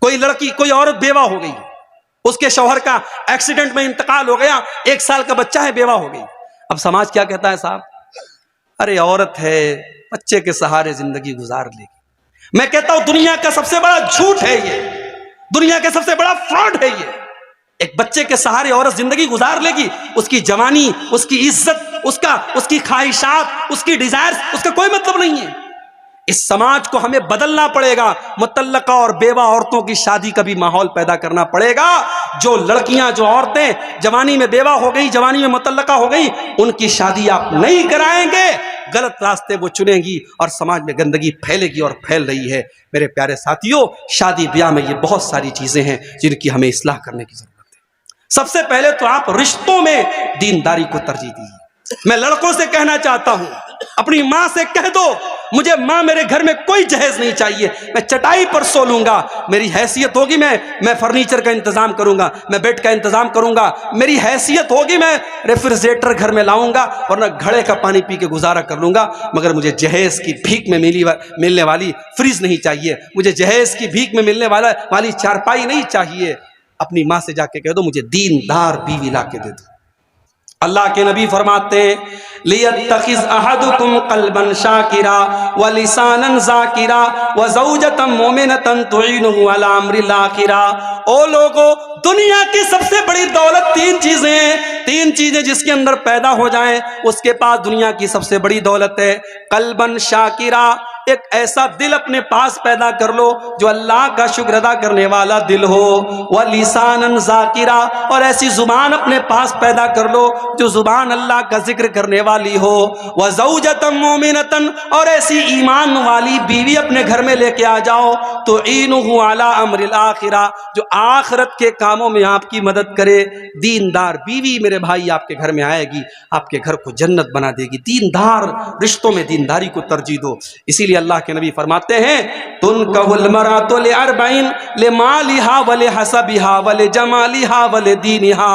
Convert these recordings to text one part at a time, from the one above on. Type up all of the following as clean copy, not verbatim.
कोई लड़की, कोई औरत बेवा हो गई, उसके शौहर का एक्सीडेंट में इंतकाल हो गया, 1 साल का बच्चा है, बेवा हो गई। अब समाज क्या कहता है? साहब, अरे औरत है, बच्चे के सहारे जिंदगी गुजार लेगी। मैं कहता हूं दुनिया का सबसे बड़ा झूठ है ये, दुनिया का सबसे बड़ा फ्रॉड है ये। एक बच्चे के सहारे औरत जिंदगी गुजार लेगी? उसकी जवानी, उसकी इज्जत, उसकी ख्वाहिशात, उसकी डिजायर्स, उसका कोई मतलब नहीं है। इस समाज को हमें बदलना पड़ेगा। मुतल्लका और बेवा औरतों की शादी का भी माहौल पैदा करना पड़ेगा। जो लड़कियां, जो औरतें जवानी में बेवा हो गई, जवानी में मुतल्लका हो गई, उनकी शादी आप नहीं कराएंगे, गलत रास्ते वो चुनेंगी और समाज में गंदगी फैलेगी और फैल रही है। मेरे प्यारे साथियों, शादी ब्याह में ये बहुत सारी चीजें हैं जिनकी हमें इस्लाह करने की जरूरत है। सबसे पहले तो आप रिश्तों में दीनदारी को तरजीह दीजिए। मैं लड़कों से कहना चाहता हूं, अपनी मां से कह दो, मुझे मां, मेरे घर में कोई जहेज नहीं चाहिए, मैं चटाई पर सो लूंगा, मेरी हैसियत होगी, मैं फर्नीचर का इंतजाम करूंगा, मैं बेड का इंतजाम करूंगा, मेरी हैसियत होगी, मैं रेफ्रिजरेटर घर में लाऊंगा, वरना घड़े का पानी पी के गुजारा कर लूंगा, मगर मुझे जहेज की भीख में मिलने वाली फ्रिज नहीं चाहिए, मुझे जहेज की भीख में मिलने वाली चारपाई नहीं चाहिए। अपनी मां से जाके कह दो, मुझे दीनदार बीवी ला के दे दो। अल्लाह के नबी फरमाते हैं, लियत्तखिज़ अहदुकुम क़ल्बन शाकिरा व लिसानन ज़ाकिरा व ज़ौजतन मुमिनतन तुईनुहु अला अम्रिल आखिरा। ओ लोगो, दुनिया की सबसे बड़ी दौलत 3 चीजें हैं। 3 चीजें जिसके अंदर पैदा हो जाएं, उसके पास दुनिया की सबसे बड़ी दौलत है। क़ल्बन शाकिरा, एक ऐसा दिल अपने पास पैदा कर लो जो अल्लाह का शुक्र अदा करने वाला दिल हो। व लिसानन ज़ाकिरा, और ऐसी जुबान अपने पास पैदा कर लो जो जुबान अल्लाह का जिक्र करने वाली हो। व ज़ौजतन मुमिनतन, और ऐसी ईमान वाली बीवी अपने घर में लेके आ जाओ। तो ईनुहु अला अम्रिल आखिरा, जो आखिरत के कामों में आपकी मदद करे। दीनदार बीवी मेरे भाई आपके घर में आएगी, आपके घर को जन्नत बना देगी। दीनदार रिश्तों में दीनदारी को तरजीह दो। इसीलिए अल्लाह के नबी फरमाते हैं, तुनकहुल मरातु लिअरबईन लिमालिहा व लिहसबिहा व लिजमालिहा व लिदीनिहा।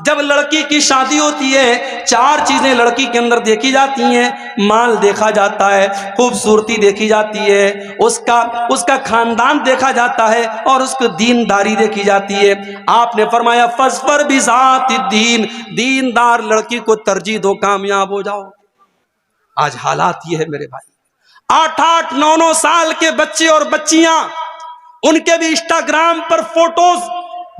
जब लड़की की शादी होती है, 4 चीजें लड़की के अंदर देखी जाती हैं। माल देखा जाता है, खूबसूरती देखी जाती है, उसका खानदान देखा जाता है, और उसकी दीनदारी देखी जाती है। आपने फरमाया, फज़फर बिज़ाति दीन, दीनदार लड़की को तरजीह दो, कामयाब हो जाओ। आज हालात ये है मेरे भाई, 8-8, 9-9 साल के बच्चे और बच्चियां, उनके भी इंस्टाग्राम पर फोटोज,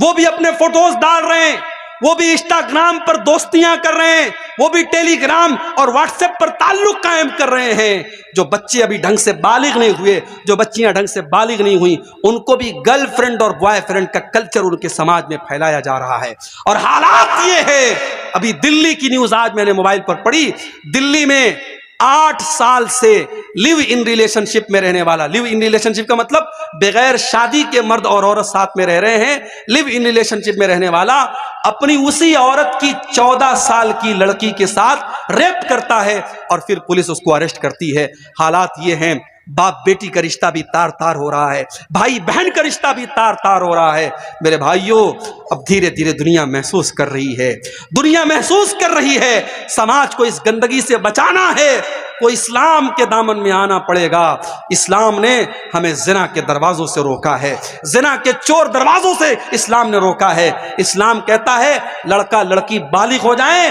वो भी अपने फोटोज डाल रहे हैं, वो भी इंस्टाग्राम पर दोस्तियां कर रहे हैं, वो भी टेलीग्राम और व्हाट्सएप पर ताल्लुक कायम कर रहे हैं। जो बच्चे अभी ढंग से बालिग नहीं हुए, जो बच्चियां ढंग से बालिग नहीं हुई, उनको भी गर्लफ्रेंड और बॉयफ्रेंड का कल्चर उनके समाज में फैलाया जा रहा है। और हालात ये है, अभी दिल्ली की न्यूज आज मैंने मोबाइल पर पढ़ी, दिल्ली में 8 साल से लिव इन रिलेशनशिप में रहने वाला, लिव इन रिलेशनशिप का मतलब बगैर शादी के मर्द और औरत साथ में रह रहे हैं, लिव इन रिलेशनशिप में रहने वाला अपनी उसी औरत की 14 साल की लड़की के साथ रेप करता है और फिर पुलिस उसको अरेस्ट करती है। हालात ये हैं, बाप बेटी का रिश्ता भी तार तार हो रहा है, भाई बहन का रिश्ता भी तार तार हो रहा है। मेरे भाइयों, अब धीरे धीरे दुनिया महसूस कर रही है, दुनिया महसूस कर रही है, समाज को इस गंदगी से बचाना है तो इस्लाम के दामन में आना पड़ेगा। इस्लाम ने हमें जिना के दरवाजों से रोका है, जिना के चोर दरवाजों से इस्लाम ने रोका है। इस्लाम कहता है लड़का लड़की बालिग हो जाए,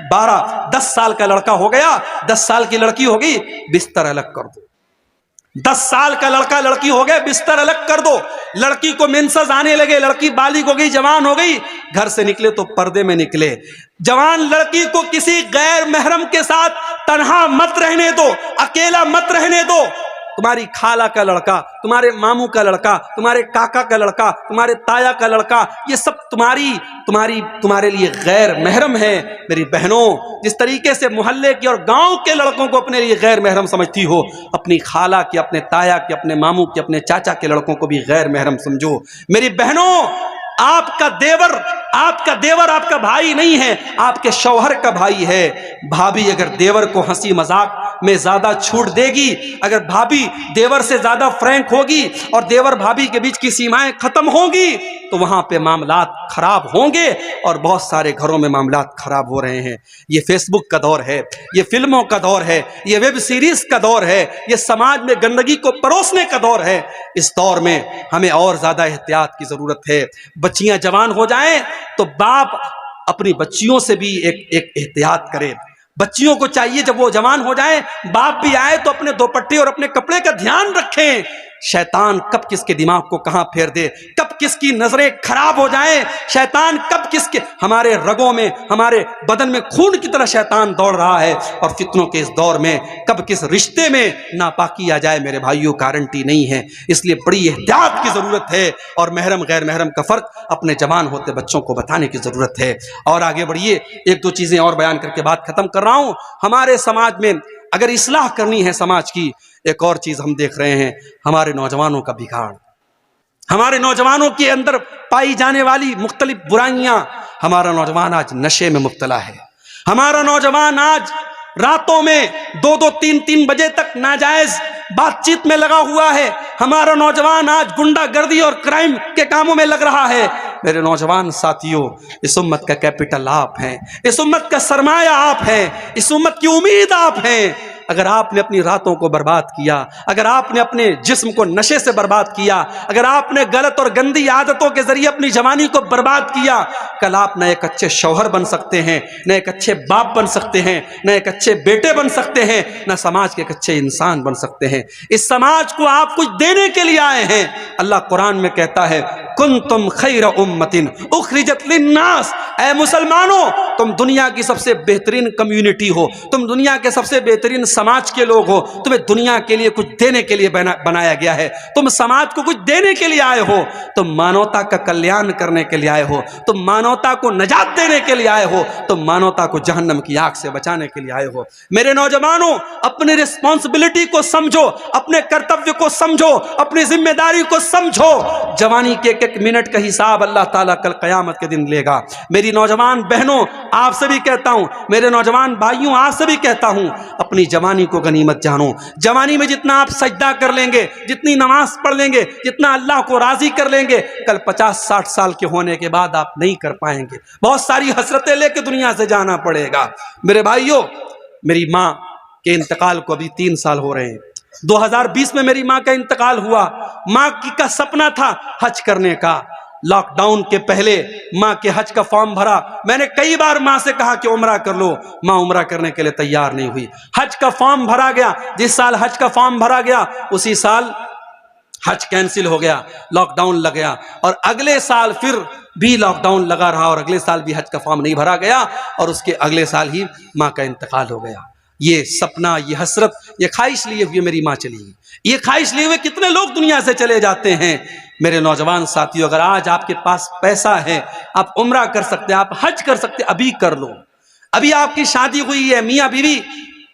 12-10 साल का लड़का हो गया, 10 साल की लड़की होगी, बिस्तर अलग कर दो। 10 साल का लड़का लड़की हो गए, बिस्तर अलग कर दो। लड़की को मेंसेस आने लगे, लड़की बालिग हो गई, जवान हो गई, घर से निकले तो पर्दे में निकले। जवान लड़की को किसी गैर महरम के साथ तन्हा मत रहने दो, अकेला मत रहने दो। तुम्हारी खाला का लड़का, तुम्हारे मामू का लड़का, तुम्हारे काका का लड़का, तुम्हारे ताया का लड़का, ये सब तुम्हारे लिए गैर महरम है। मेरी बहनों, जिस तरीके से मोहल्ले की और गांव के लड़कों को अपने लिए गैर महरम समझती हो, अपनी खाला के, अपने ताया के, अपने मामू के, अपने चाचा के लड़कों को भी गैर महरम समझो। मेरी बहनों, आपका देवर आपका भाई नहीं है, आपके शौहर का भाई है। भाभी अगर देवर को हंसी मजाक में ज्यादा छूट देगी, अगर भाभी देवर से ज्यादा फ्रैंक होगी और देवर भाभी के बीच की सीमाएं खत्म होंगी तो वहां पे मामलात खराब होंगे और बहुत सारे घरों में मामलात खराब हो रहे हैं। ये फेसबुक का दौर है, ये फिल्मों का दौर है, ये वेब सीरीज का दौर है, ये समाज में गंदगी को परोसने का दौर है। इस दौर में हमें और ज्यादा एहतियात की जरूरत है। बच्चियां जवान हो जाएं तो बाप अपनी बच्चियों से भी एक एहतियात करे। बच्चियों को चाहिए जब वो जवान हो जाए, बाप भी आए तो अपने दोपट्टे और अपने कपड़े का ध्यान रखें। शैतान कब किसके दिमाग को कहां फेर दे, कब किसकी नजरें खराब हो जाए, शैतान कब किसके, हमारे रगों में, हमारे बदन में खून की तरह शैतान दौड़ रहा है। और फितनों के इस दौर में कब किस रिश्ते में नापाकी आ जाए मेरे भाइयों, गारंटी नहीं है। इसलिए बड़ी एहतियात की जरूरत है और महरम गैर महरम का फर्क अपने जवान होते बच्चों को बताने की जरूरत है। और आगे बढ़िए, एक दो चीजें और बयान करके बात खत्म कर रहा हूं। हमारे समाज में अगर इस्लाह करनी है समाज की, एक और चीज हम देख रहे हैं, हमारे नौजवानों का बिगाड़, हमारे नौजवानों के अंदर पाई जाने वाली मुख्तलिफ बुराइयां। हमारा नौजवान आज नशे में मुब्तला है, हमारा नौजवान आज रातों में 2-2, 3-3 बजे तक नाजायज बातचीत में लगा हुआ है, हमारा नौजवान आज गुंडागर्दी और क्राइम के कामों में लग रहा है। मेरे नौजवान साथियों, इस उम्मत का कैपिटल आप हैं, इस उम्मत का सरमाया आप हैं, इस उम्मत की उम्मीद आप हैं। अगर आपने अपनी रातों को बर्बाद किया, अगर आपने अपने जिस्म को नशे से बर्बाद किया, अगर आपने गलत और गंदी आदतों के जरिए अपनी जवानी को बर्बाद किया, कल आप न एक अच्छे शौहर बन सकते हैं, न एक अच्छे बाप बन सकते हैं, न एक अच्छे बेटे बन सकते हैं, न समाज के एक अच्छे इंसान बन सकते हैं। इस समाज को आप कुछ देने के लिए आए हैं। अल्लाह कुरान में कहता है, कुंतुम खैर उम्मतिन उखरिजत लिन्नास, ऐ मुसलमानों तुम दुनिया की सबसे बेहतरीन कम्युनिटी हो, तुम दुनिया के सबसे बेहतरीन समाज के लोग हो, तुम्हें दुनिया के लिए कुछ देने के लिए बनाया गया है, तुम समाज को कुछ देने के लिए आए हो, तुम मानवता का कल्याण करने के लिए आए हो, तुम मानवता को नजात देने के लिए आए हो, तुम मानवता को जहन्नम की आग से बचाने के लिए आए हो। मेरे नौजवानों, अपनी रिस्पॉन्सिबिलिटी को समझो, अपने कर्तव्य को समझो, अपनी जिम्मेदारी को समझो। जवानी के एक मिनट का हिसाब अल्लाह ताला कल क़यामत के दिन लेगा। मेरी नौजवान बहनों, आपसे भी कहता हूं, मेरे नौजवान भाइयों, आपसे भी कहता हूं, अपनी जवानी को गनीमत जानो। जवानी में जितना आप सजदा कर लेंगे, जितनी नमाज पढ़ लेंगे, जितना अल्लाह को राजी कर लेंगे, कल 50-60 साल के होने के बाद आप नहीं कर पाएंगे। बहुत सारी हसरतें लेके दुनिया से जाना पड़ेगा। मेरे भाइयों, मेरी माँ के इंतकाल को अभी 3 साल हो रहे हैं। 2020 में मेरी माँ का इंतकाल हुआ। माँ का सपना था हज करने का। लॉकडाउन के पहले माँ के हज का फॉर्म भरा। मैंने कई बार माँ से कहा कि उम्रा कर लो, माँ उम्रा करने के लिए तैयार नहीं हुई। हज का फॉर्म भरा गया, जिस साल हज का फॉर्म भरा गया उसी साल हज कैंसिल हो गया, लॉकडाउन लग गया, और अगले साल फिर भी लॉकडाउन लगा रहा और अगले साल भी हज का फॉर्म नहीं भरा गया और उसके अगले साल ही माँ का इंतकाल हो गया। ये सपना, ये हसरत, ये ख्वाहिश लिए हुए मेरी माँ चली गई। ये ख्वाहिश लिए हुए कितने लोग दुनिया से चले जाते हैं। मेरे नौजवान साथियों, अगर आज आपके पास पैसा है, आप उम्रा कर सकते हैं, आप हज कर सकते हैं, अभी कर लो। अभी आपकी शादी हुई है, मियाँ बीवी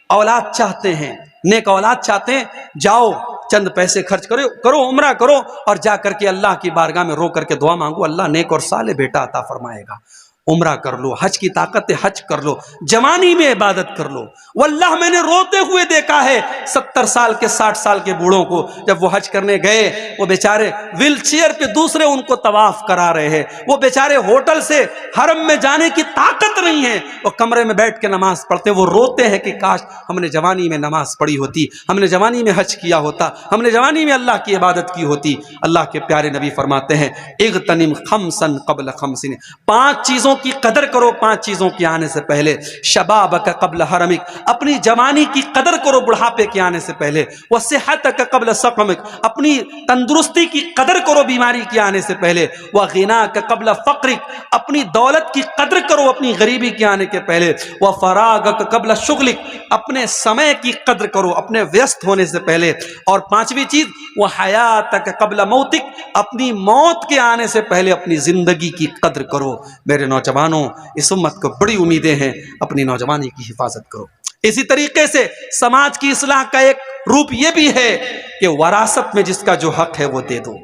औलाद चाहते हैं, नेक औलाद चाहते हैं, जाओ चंद पैसे खर्च करो, उम्रा करो और जा करके अल्लाह की बारगाह में रो करके दुआ मांगो, अल्लाह नेक और साले बेटा अता फरमाएगा। उम्रा कर लो, हज की ताकत है, हज कर लो, जवानी में इबादत कर लो। वल्लाह मैंने रोते हुए देखा है 70 साल के 60 साल के बूढ़ों को, जब वो हज करने गए, वो बेचारे व्हील चेयर पे दूसरे उनको तवाफ करा रहे हैं, वो बेचारे होटल से हरम में जाने की ताकत नहीं है, वो कमरे में बैठ के नमाज पढ़ते हैं। वो रोते हैं कि काश हमने जवानी में नमाज पढ़ी होती, हमने जवानी में हज किया होता, हमने जवानी में अल्लाह की इबादत की होती। अल्लाह के प्यारे नबी फरमाते हैं, इग़तनिम खमसन क़ब्ल खमसिन, 5 चीज़ों की कदर करो 5 चीजों के आने से पहले। शबाबक क़ब्ल हरमिक, अपनी जवानी की कदर करो बुढ़ापे के आने से पहले। व सेहतक क़ब्ल सक़मिक, अपनी तंदुरुस्ती की कदर करो बीमारी के आने से पहले। व ग़िनाक क़ब्ल फ़क़्रिक, अपनी दौलत की कदर करो अपनी गरीबी के आने के पहले। व फ़राग़क क़ब्ल शुग़लिक, अपने समय की कदर करो अपने व्यस्त होने से पहले। और 5वीं चीज, व हयातक क़ब्ल मौतिक, अपनी मौत के आने से पहले अपनी जिंदगी की कदर करो। मेरे नौजवानों, इस उम्मत को बड़ी उम्मीदें हैं, अपनी नौजवानी की हिफाजत करो। इसी तरीके से समाज की इस्लाह का एक रूप यह भी है कि वरासत में जिसका जो हक है वो दे दो।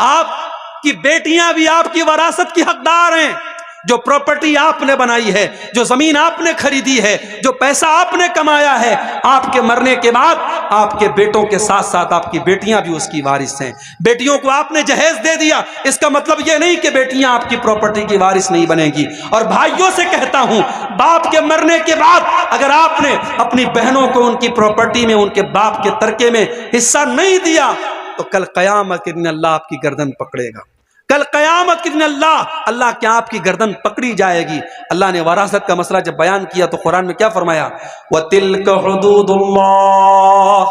आपकी बेटियां भी आपकी वरासत की हकदार हैं। जो प्रॉपर्टी आपने बनाई है, जो जमीन आपने खरीदी है, जो पैसा आपने कमाया है, आपके मरने के बाद आपके बेटों के साथ साथ आपकी बेटियां भी उसकी वारिस हैं। बेटियों को आपने जहेज दे दिया, इसका मतलब यह नहीं कि बेटियां आपकी प्रॉपर्टी की वारिस नहीं बनेगी। और भाइयों से कहता हूं, बाप के मरने के बाद अगर आपने अपनी बहनों को उनकी प्रॉपर्टी में उनके बाप के तरके में हिस्सा नहीं दिया तो कल कयामत के दिन अल्लाह आपकी गर्दन पकड़ेगा। कल कयामत के दिन अल्लाह क्या आपकी गर्दन पकड़ी जाएगी। अल्लाह ने वरासत का मसला जब बयान किया तो कुरान में क्या फरमाया, वतिल्क हुदूदुल्लाह,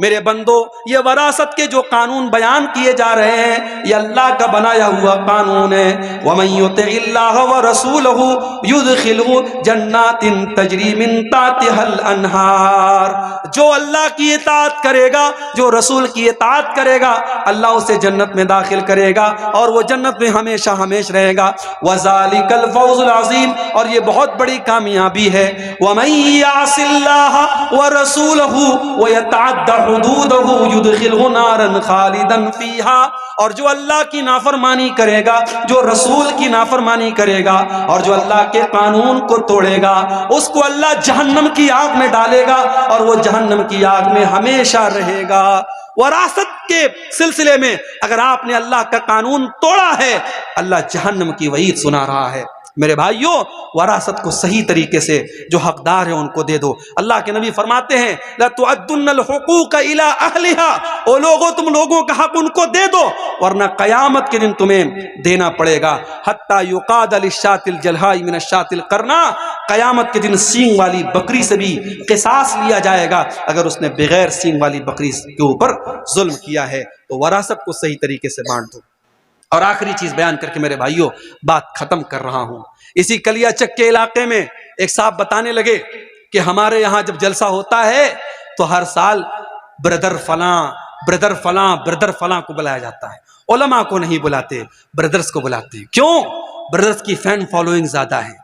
मेरे बंदो ये वरासत के जो कानून बयान किए जा रहे हैं ये अल्लाह का बनाया हुआ कानून है। वमन युतिइल्लाह व रसूलहु युदखिलहु जन्नातिन तजरी मिन ताहतिहल अनहार, जो अल्लाह की इताअत करेगा, जो रसूल की इताअत करेगा, अल्लाह उसे जन्नत में दाखिल करेगा और वो जन्नत में हमेशा हमेशा रहेगा। वज़ालिकल फौज़ुल अज़ीम, और ये बहुत बड़ी कामयाबी है। वमन यासिल्लाह व रसूलहु व यतअद्दा हुदूदहु युदखिलहु नारन खालिदन फीहा, और जो अल्लाह की नाफरमानी करेगा, जो रसूल की नाफरमानी करेगा और जो अल्लाह के कानून को तोड़ेगा, उसको अल्लाह जहन्नम की आग में डालेगा और वो जहन्नम की आग में हमेशा रहेगा। वरासत के सिलसिले में अगर आपने अल्लाह का कानून तोड़ा है, अल्लाह जहन्नम की वईद सुना रहा है। मेरे भाइयों, वरासत को सही तरीके से जो हकदार है उनको दे दो। अल्लाह के नबी फरमाते हैं, ला तुअद्दुन्नल हुकूक इला अहलिहा, ओ लोगों तुम लोगों का हक उनको दे दो वरना कयामत के दिन तुम्हें देना पड़ेगा। हत्ता युकाद लिशातिल जलहाई मिन अशातिल करना, कयामत के दिन सींग वाली बकरी से भी किसास लिया जाएगा अगर उसने बगैर सींग वाली बकरी के ऊपर जुल्म किया है। तो वरासत को सही तरीके से बांट दो। और आखिरी चीज बयान करके मेरे भाइयों बात खत्म कर रहा हूं। इसी कलियाचक के इलाके में एक साहब बताने लगे कि हमारे यहां जब जलसा होता है तो हर साल ब्रदर फलां ब्रदर फलां ब्रदर फलां को बुलाया जाता है, उलमा को नहीं बुलाते, ब्रदर्स को बुलाते हैं। क्यों? ब्रदर्स की फैन फॉलोइंग ज्यादा है।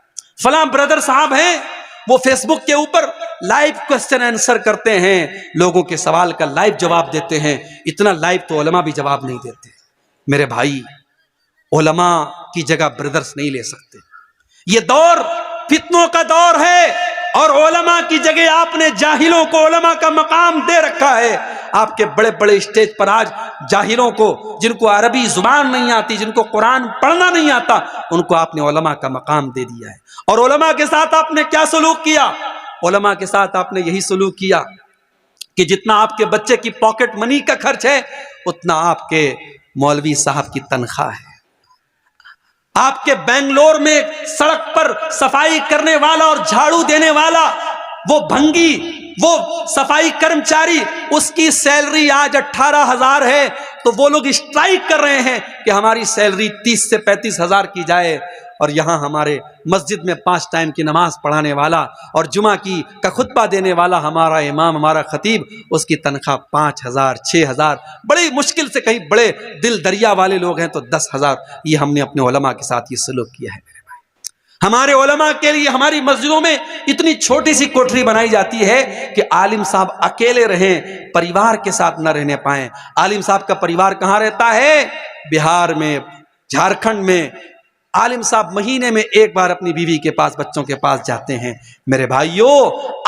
फलां ब्रदर साहब हैं, वो फेसबुक के ऊपर लाइव क्वेश्चन आंसर करते हैं, लोगों के सवाल का लाइव जवाब देते हैं। इतना लाइव तो उलमा भी जवाब नहीं देते। मेरे भाई, उलमा की जगह ब्रदर्स नहीं ले सकते। ये दौर फितनों का दौर है और उलमा की जगह आपने जाहिलों को उलमा का मकाम दे रखा है। आपके बड़े बड़े स्टेज पर आज जाहिलों को, जिनको अरबी जुबान नहीं आती, जिनको कुरान पढ़ना नहीं आता, उनको आपने उलमा का मकाम दे दिया है। और उलमा के साथ आपने क्या सलूक किया? उलमा के साथ आपने यही सलूक किया कि जितना आपके बच्चे की पॉकेट मनी का खर्च है उतना आपके मौलवी साहब की तनख्वाह है। आपके बेंगलोर में सड़क पर सफाई करने वाला और झाड़ू देने वाला, वो भंगी, वो सफाई कर्मचारी, उसकी सैलरी आज 18,000 है तो वो लोग स्ट्राइक कर रहे हैं कि हमारी सैलरी 30 से 35,000 की जाए। और यहाँ हमारे मस्जिद में 5 टाइम की नमाज पढ़ाने वाला और जुमा का खुतबा देने वाला हमारा इमाम, हमारा खतीब, उसकी तनख्वाह 5,000 6,000, बड़ी मुश्किल से, कहीं बड़े दिल दरिया वाले लोग हैं तो 10,000। ये हमने अपने उलमा के साथ ये सलूक किया है। मेरे भाई, हमारे उलमा के लिए हमारी मस्जिदों में इतनी छोटी सी कोठरी बनाई जाती है कि आलिम साहब अकेले रहें, परिवार के साथ न रहने पाए। आलिम साहब का परिवार कहाँ रहता है? बिहार में, झारखंड में। आलिम साहब महीने में एक बार अपनी बीवी के पास, बच्चों के पास जाते हैं। मेरे भाइयों,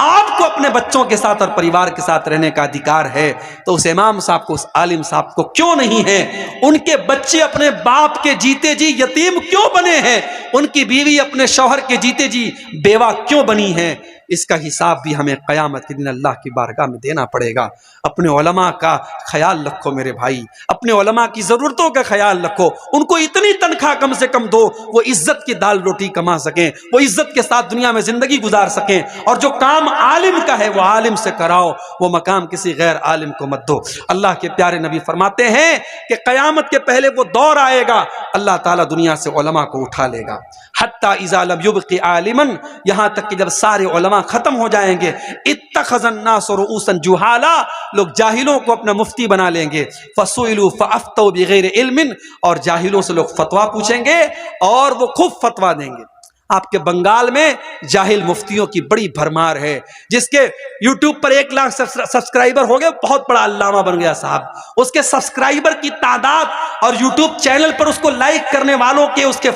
आपको अपने बच्चों के साथ और परिवार के साथ रहने का अधिकार है, तो उस इमाम साहब को, उस आलिम साहब को क्यों नहीं है? उनके बच्चे अपने बाप के जीते जी यतीम क्यों बने हैं? उनकी बीवी अपने शौहर के जीते जी बेवा क्यों बनी है? इसका हिसाब भी हमें क़यामत के दिन अल्लाह की बारगाह में देना पड़ेगा। अपने उलमा का ख्याल रखो मेरे भाई, अपने उलमा की ज़रूरतों का ख्याल रखो। उनको इतनी तनख्वाह कम से कम दो, वो इज्जत की दाल रोटी कमा सकें, वो इज्जत के साथ दुनिया में ज़िंदगी गुजार सकें। और जो काम आलिम का है वो आलिम से कराओ, वो मकाम किसी गैर आलिम को मत दो। अल्लाह के प्यारे नबी फरमाते हैं कि क़यामत के पहले वो दौर आएगा, अल्लाह ताला दुनिया से उलमा को उठा लेगा। हत्ता इज़ा लम युबक़ि आलिमन, यहाँ तक कि जब सारे उलमा खत्म हो जाएंगे, इत्तख़ज़न नास रुऊसन जुहाला, लोग जाहिलों को अपना मुफ्ती बना लेंगे। फसुइलू फअफ्तौ बिगैर इल्मिन, और जाहिलों से लोग फतवा पूछेंगे और वो खूब फतवा देंगे। आपके बंगाल में जाहिल मुफ्तियों की बड़ी भरमार है, जिसके यूट्यूब पर 1 लाख सब्सक्राइबर हो गए, बहुत बड़ा अल्लामा बन गया साहब। उसके सब्सक्राइबर की तादाद और यूट्यूब चैनल पर उसको लाइक करने वालों के, उसके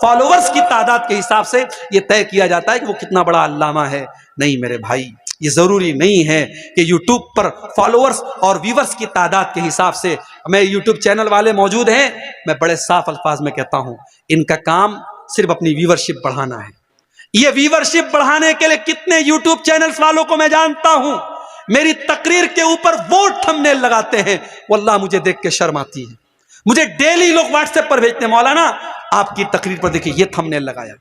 फॉलोवर्स की तादाद के हिसाब से ये तय किया जाता है कि वो कितना बड़ा अल्लामा है। नहीं मेरे भाई, ये जरूरी नहीं है कि यूट्यूब पर फॉलोअर्स और व्यूवर्स की तादाद के हिसाब से। मैं यूट्यूब चैनल वाले मौजूद हैं, मैं बड़े साफ अल्फाज में कहता हूं, इनका काम सिर्फ अपनी व्यूवरशिप बढ़ाना है। ये व्यूवरशिप बढ़ाने के लिए कितने यूट्यूब चैनल्स वालों को मैं जानता हूं, मेरी तकरीर के ऊपर वो थंबनेल लगाते हैं, वल्लाह मुझे देख के शर्म आती है। मुझे डेली लोग व्हाट्सएप पर भेजते हैं, मौलाना आपकी तकरीर पर देखिए ये थंबनेल लगाया।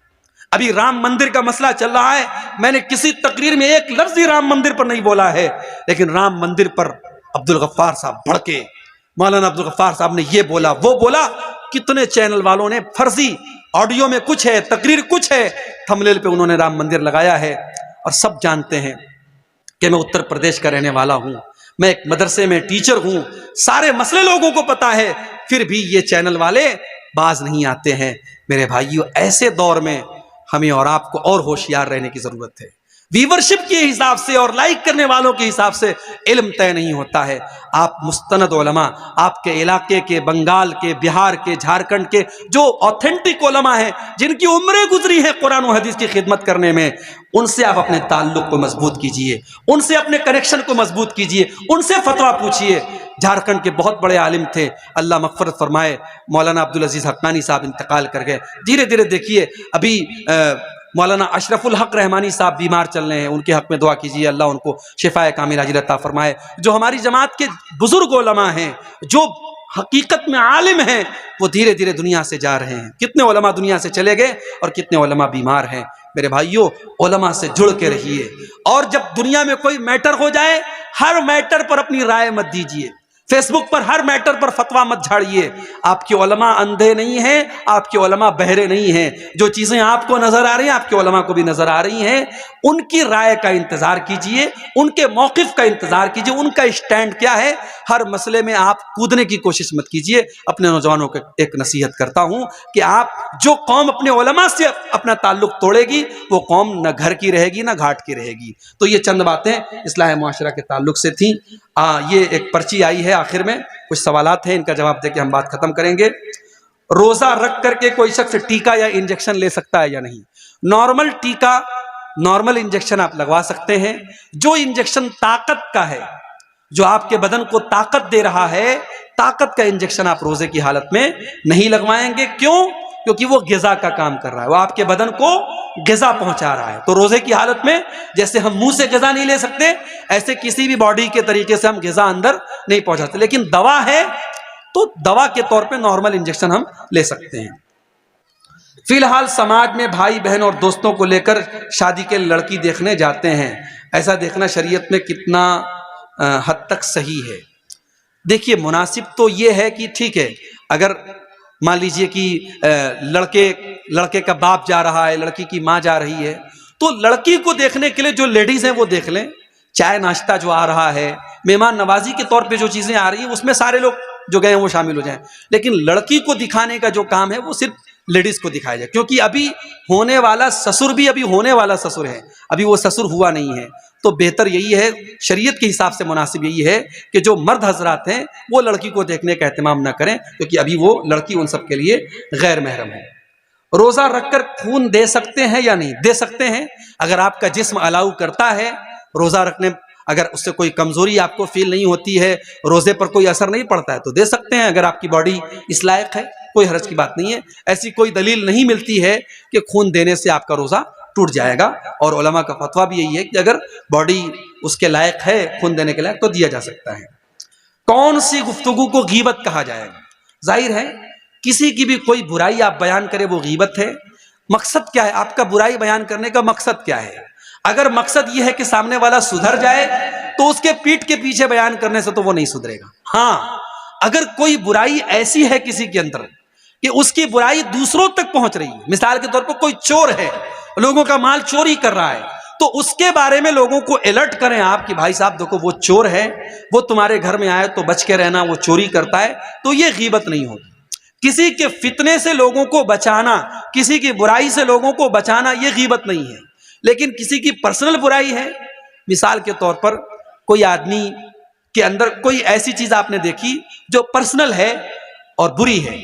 अभी राम मंदिर का मसला चल रहा है, मैंने किसी तकरीर में एक लफ्ज ही राम मंदिर पर नहीं बोला है, लेकिन राम मंदिर पर अब्दुल गफ्फार साहब भड़के, मौलाना अब्दुल गफ्फार साहब ने ये बोला वो बोला। कितने चैनल वालों ने फर्जी ऑडियो में कुछ है, तकरीर कुछ है, थंबनेल पे उन्होंने राम मंदिर लगाया है। और सब जानते हैं कि मैं उत्तर प्रदेश का रहने वाला हूं, मैं एक मदरसे में टीचर हूं, सारे मसले लोगों को पता है, फिर भी ये चैनल वाले बाज नहीं आते हैं। मेरे भाइयों, ऐसे दौर में हमें और आपको और होशियार रहने की जरूरत है। व्यूवरशिप के हिसाब से और लाइक करने वालों के हिसाब से इल्म तय नहीं होता है। आप मुस्तनद उलमा, आपके इलाके के, बंगाल के, बिहार के, झारखंड के जो ऑथेंटिक उलमा हैं, जिनकी उम्रें गुजरी हैं कुरान और हदीस की खिदमत करने में, उनसे आप अपने ताल्लुक को मजबूत कीजिए, उनसे अपने कनेक्शन को मजबूत कीजिए, उनसे फतवा पूछिए। झारखंड के बहुत बड़े आलिम थे, अल्लाह मग़फ़िरत फरमाए, मौलाना अब्दुल अजीज़ हक्कानी साहब इंतकाल कर गए। धीरे धीरे देखिए, अभी मौलाना अशरफुल हक रहमानी साहब बीमार चल रहे हैं, उनके हक में दुआ कीजिए, अल्लाह उनको शिफाए कामिल अजर अता फरमाए। जो हमारी जमात के बुजुर्ग उलमा हैं, जो हकीकत में आलिम हैं, वो धीरे धीरे दुनिया से जा रहे हैं। कितने उलमा दुनिया से चले गए और कितने उलमा बीमार हैं। मेरे भाइयों, उलमा से जुड़ के रहिए, और जब दुनिया में कोई मैटर हो जाए, हर मैटर पर अपनी राय मत दीजिए, फेसबुक पर हर मैटर पर फतवा मत झाड़िए। आपके उलमा अंधे नहीं हैं, आपके उलमा बहरे नहीं हैं। जो चीज़ें आपको नज़र आ रही हैं, आपके उलमा को भी नज़र आ रही हैं। उनकी राय का इंतज़ार कीजिए, उनके मौक़िफ़ का इंतज़ार कीजिए, उनका स्टैंड क्या है। हर मसले में आप कूदने की कोशिश मत कीजिए। अपने नौजवानों को एक नसीहत करता हूँ कि आप, जो कौम अपने उलमा से अपना ताल्लुक़ तोड़ेगी, वो कौम न घर की रहेगी न घाट की रहेगी। तो ये चंद बातें इस्लाह मुआशरा के ताल्लुक़ से थी। ये एक पर्ची आई है, आखिर में कुछ सवालात हैं, इनका जवाब देके हम बात खत्म करेंगे। रोजा रख करके कोई शख्स टीका या इंजेक्शन ले सकता है या नहीं? नॉर्मल टीका, नॉर्मल इंजेक्शन आप लगवा सकते हैं। जो इंजेक्शन ताकत का है, जो आपके बदन को ताकत दे रहा है, ताकत का इंजेक्शन आप रोजे की हालत में नहीं लगवाएंगे। क्यों? क्योंकि वो गिजा का काम कर रहा है, वो आपके बदन को गिजा पहुंचा रहा है। तो रोजे की हालत में जैसे हम मुंह से गिजा नहीं ले सकते, ऐसे किसी भी बॉडी के तरीके से हम गिजा अंदर नहीं पहुंचाते। लेकिन दवा है तो दवा के तौर पे नॉर्मल इंजेक्शन हम ले सकते हैं। फिलहाल समाज में भाई बहन और दोस्तों को लेकर शादी के लड़की देखने जाते हैं, ऐसा देखना शरीयत में कितना हद तक सही है? देखिए, मुनासिब तो ये है कि ठीक है, अगर मान लीजिए कि लड़के का बाप जा रहा है, लड़की की माँ जा रही है, तो लड़की को देखने के लिए जो लेडीज हैं वो देख लें। चाय नाश्ता जो आ रहा है, मेहमान नवाजी के तौर पे जो चीज़ें आ रही हैं, उसमें सारे लोग जो गए हैं वो शामिल हो जाएं। लेकिन लड़की को दिखाने का जो काम है वो सिर्फ लेडीज को दिखाया जाए, क्योंकि अभी होने वाला ससुर भी अभी होने वाला ससुर है, अभी वो ससुर हुआ नहीं है। तो बेहतर यही है, शरीयत के हिसाब से मुनासिब यही है कि जो मर्द हजरात हैं वो लड़की को देखने का एहतमाम न करें, क्योंकि अभी वो लड़की उन सब के लिए गैर महरम है। रोज़ा रखकर खून दे सकते हैं या नहीं? दे सकते हैं। अगर आपका जिस्म अलाउ करता है रोज़ा रखने, अगर उससे कोई कमज़ोरी आपको फील नहीं होती है, रोज़े पर कोई असर नहीं पड़ता है, तो दे सकते हैं। अगर आपकी बॉडी इस लायक है, कोई हर्ज की बात नहीं है। ऐसी कोई दलील नहीं मिलती है कि खून देने से आपका रोज़ा टूट जाएगा, और उलमा का फतवा भी यही है कि अगर बॉडी उसके लायक है, खून देने के लायक, तो दिया जा सकता है। कौन सी गुफ्तगू को गीबत कहा जाएगा? जाहिर है, किसी की भी कोई बुराई आप बयान करें वो गीबत है। मकसद क्या है आपका बुराई बयान करने का? मकसद क्या है? अगर मकसद ये है कि सामने वाला सुधर जाए, तो उसके पीठ के पीछे बयान करने से तो वो नहीं सुधरेगा। हाँ, अगर कोई बुराई ऐसी है किसी के अंदर कि उसकी बुराई दूसरों तक पहुंच रही है, मिसाल के तौर पर कोई चोर है, लोगों का माल चोरी कर रहा है, तो उसके बारे में लोगों को अलर्ट करें आप कि भाई साहब देखो वो चोर है, वो तुम्हारे घर में आए तो बच के रहना, वो चोरी करता है। तो ये गीबत नहीं होगी। किसी के फितने से लोगों को बचाना, किसी की बुराई से लोगों को बचाना, ये गीबत नहीं है। लेकिन किसी की पर्सनल बुराई है, मिसाल के तौर पर कोई आदमी के अंदर कोई ऐसी चीज आपने देखी जो पर्सनल है और बुरी है,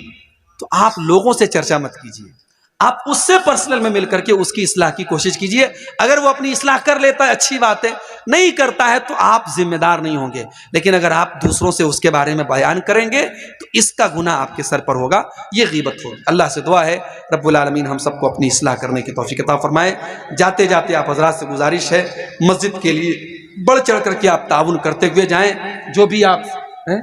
तो आप लोगों से चर्चा मत कीजिए। आप उससे पर्सनल में मिलकर के उसकी इस्लाह की कोशिश कीजिए। अगर वो अपनी इस्लाह कर लेता है अच्छी बात है, नहीं करता है तो आप जिम्मेदार नहीं होंगे। लेकिन अगर आप दूसरों से उसके बारे में बयान करेंगे तो इसका गुनाह आपके सर पर होगा, ये गीबत होगी। अल्लाह से दुआ है रब्बुल आलमीन हम सबको अपनी इस्लाह करने की तौफीक अता फरमाए। जाते जाते आप हजरात से गुजारिश है, मस्जिद के लिए बढ़ चढ़ करके आप ताउन करते हुए जाएं। जो भी आप हैं